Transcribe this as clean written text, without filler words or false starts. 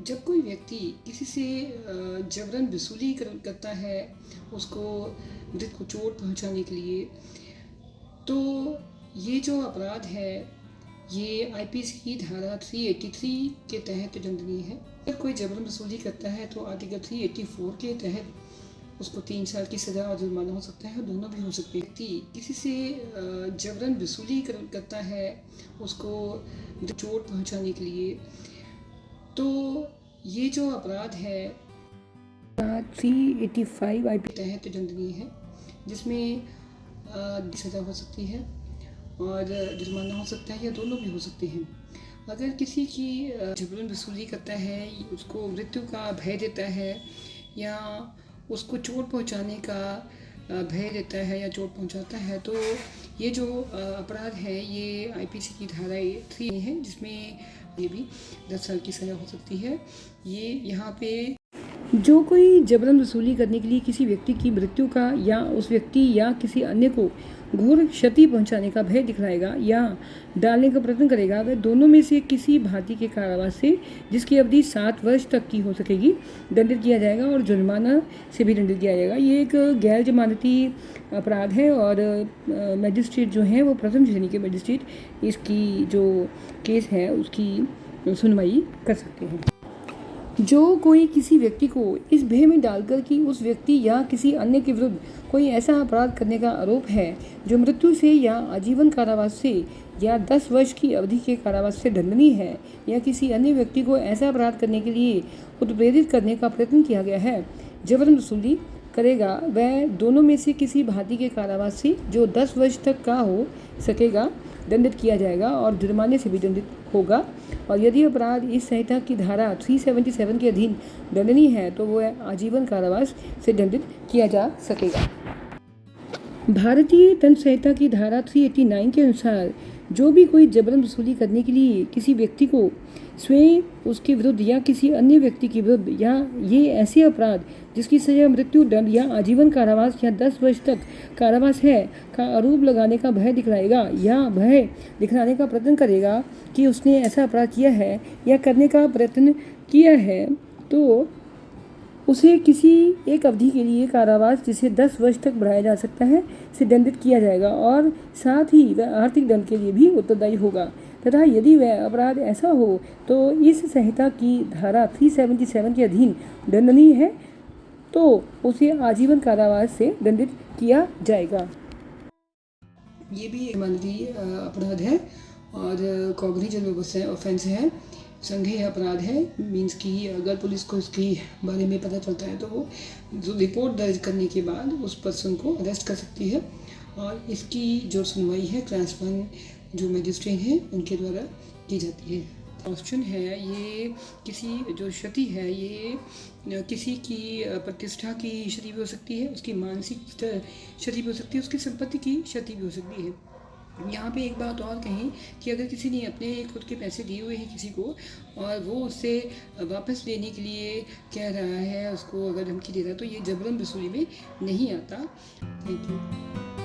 जब कोई व्यक्ति किसी से जबरन वसूली करता है उसको मृत को चोट पहुंचाने के लिए, तो ये जो अपराध है ये आईपीसी की धारा 383 के तहत दंडनीय है। अगर कोई जबरन वसूली करता है तो आर्टिकल 384 के तहत उसको 3 साल की सज़ा और जुर्माना हो सकता है, दोनों भी हो सकते हैं। व्यक्ति किसी से जबरन वसूली करता है उसको चोट पहुंचाने के लिए, तो ये जो अपराध है 385 आईपीसी के तहत दंडनीय है, जिसमें सज़ा हो सकती है और जुर्माना हो सकता है या दोनों भी हो सकते हैं। अगर किसी की जबरन वसूली करता है, उसको मृत्यु का भय देता है या उसको चोट पहुंचाने का भय देता है या चोट पहुंचाता है, तो ये जो अपराध है ये आईपीसी की धारा 3 है, जिसमें ये भी 10 साल की सज़ा हो सकती है। ये यहाँ पे जो कोई जबरन वसूली करने के लिए किसी व्यक्ति की मृत्यु का या उस व्यक्ति या किसी अन्य को घोर क्षति पहुंचाने का भय दिखलाएगा या डालने का प्रयत्न करेगा, वह दोनों में से किसी भांति के कारावास से, जिसकी अवधि 7 वर्ष तक की हो सकेगी, दंडित किया जाएगा और जुर्माना से भी दंडित किया जाएगा। ये एक गैर जमानती अपराध है और मजिस्ट्रेट जो हैं वो प्रथम श्रेणी के मजिस्ट्रेट इसकी जो केस है उसकी सुनवाई कर सकते हैं। जो कोई किसी व्यक्ति को इस भय में डालकर कि उस व्यक्ति या किसी अन्य के विरुद्ध कोई ऐसा अपराध करने का आरोप है जो मृत्यु से या आजीवन कारावास से या 10 वर्ष की अवधि के कारावास से दंडनीय है, या किसी अन्य व्यक्ति को ऐसा अपराध करने के लिए उत्प्रेरित करने का प्रयत्न किया गया है, जबरन वसूली करेगा, वह दोनों में से किसी भांति के कारावास से जो 10 वर्ष तक का हो सकेगा दंडित किया जाएगा और जुर्माने से भी दंडित होगा। और यदि अपराध इस संहिता की धारा 377 के अधीन दंडनीय है तो वह आजीवन कारावास से दंडित किया जा सकेगा। भारतीय दंड संहिता की धारा 389 के अनुसार जो भी कोई जबरन वसूली करने के लिए किसी व्यक्ति को स्वयं, उसके विरुद्ध या किसी अन्य व्यक्ति के विरुद्ध या ये ऐसे अपराध जिसकी सजा मृत्यु दंड या आजीवन कारावास या 10 वर्ष तक कारावास है का आरोप लगाने का भय दिखलाएगा या भय दिखलाने का प्रयत्न करेगा कि उसने ऐसा अपराध किया है या करने का प्रयत्न किया है, तो उसे किसी एक अवधि के लिए कारावास जिसे 10 वर्ष तक बढ़ाया जा सकता है से दंडित किया जाएगा और साथ ही वह आर्थिक दंड के लिए भी उत्तरदायी होगा। तथा यदि वह अपराध ऐसा हो तो इस संहिता की धारा 377 के अधीन दंडनीय है तो उसे आजीवन कारावास से दंडित किया जाएगा। ये भी एक मानवीय अपराध है और कॉग्निजेबल ऑफेंस है, संज्ञेय अपराध है। मीन्स कि अगर पुलिस को इसके बारे में पता चलता है तो वो जो रिपोर्ट दर्ज करने के बाद उस पर्सन को अरेस्ट कर सकती है और इसकी जो सुनवाई है क्लास 1 जो मजिस्ट्रेट हैं उनके द्वारा की जाती है। ऑप्शन है ये किसी जो क्षति है ये किसी की प्रतिष्ठा की क्षति भी हो सकती है, उसकी मानसिक क्षति भी हो सकती है, उसकी संपत्ति की क्षति भी हो सकती है। यहाँ पे एक बात और कहें कि अगर किसी ने अपने खुद के पैसे दिए हुए हैं किसी को और वो उससे वापस लेने के लिए कह रहा है, उसको अगर धमकी दे रहा है, तो ये जबरन वसूली में नहीं आता। Thank you.